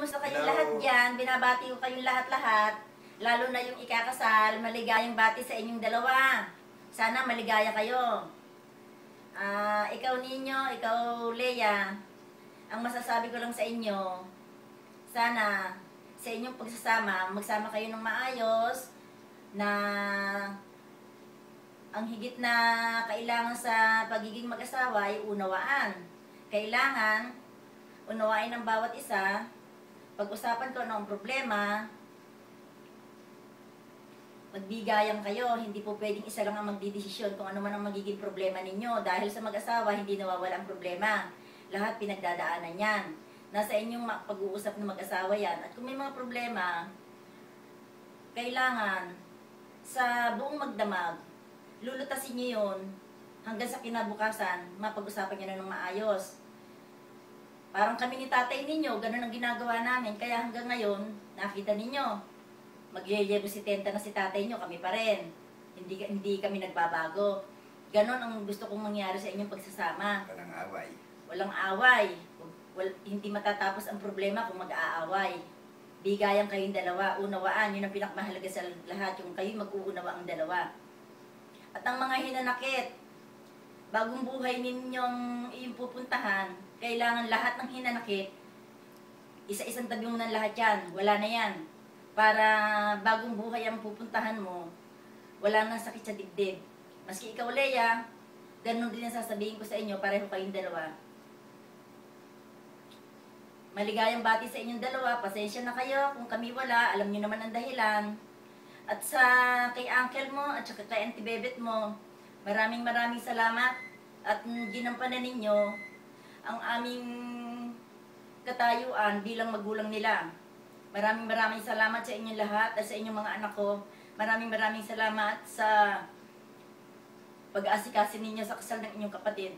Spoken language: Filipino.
Gusto kayong lahat dyan, binabati ko kayong lahat-lahat, lalo na yung ikakasal, maligayang bati sa inyong dalawa. Sana maligaya kayo. Ikaw Ninyo, ikaw Leia, ang masasabi ko lang sa inyo, sana sa inyong pagsasama, magsama kayo ng maayos, na ang higit na kailangan sa pagiging mag-asawa ay unawaan. Kailangan unawain ng bawat isa, pag-usapan ko ano ang problema, magbigayan kayo, hindi po pwedeng isa lang ang magdidesisyon kung ano man ang magiging problema ninyo. Dahil sa mag-asawa, hindi nawawala ang problema. Lahat pinagdadaanan yan. Nasa inyong pag-uusap ng mag-asawa yan. At kung may mga problema, kailangan sa buong magdamag, lulutasin nyo yun hanggang sa kinabukasan, mapag-usapan nyo na ng maayos. Parang kami ni tatay ninyo, ganun ang ginagawa namin. Kaya hanggang ngayon, nakita ninyo, mag-yeyebo 70 na si tatay nyo, kami pa rin. Hindi kami nagbabago. Ganon ang gusto kong mangyari sa inyong pagsasama. Walang away. Walang away. Hindi matatapos ang problema kung mag-aaway. Bigayan kayong dalawa, unawaan. Yun ang pinakamahalaga sa lahat, yung kayo mag-uunawa ang dalawa. At ang mga hinanakit, bagong buhay ninyong iyong pupuntahan, kailangan lahat ng hinanakit, isa-isang tabi mo ng lahat yan. Wala na yan. Para bagong buhay ang pupuntahan mo, wala nang sakit sa dibdib. Maski ikaw, Leia, ganun din ang sasabihin ko sa inyo, pareho kayong dalawa. Maligayang bati sa inyong dalawa, pasensya na kayo kung kami wala, alam niyo naman ang dahilan. At sa kay uncle mo at saka kay auntie Bebet mo, maraming salamat at ginampanan ninyo ang aming katayuan bilang magulang nila. Maraming salamat sa inyong lahat at sa inyong mga anak ko. Maraming salamat sa pag-aasikaso ninyo sa kasal ng inyong kapatid.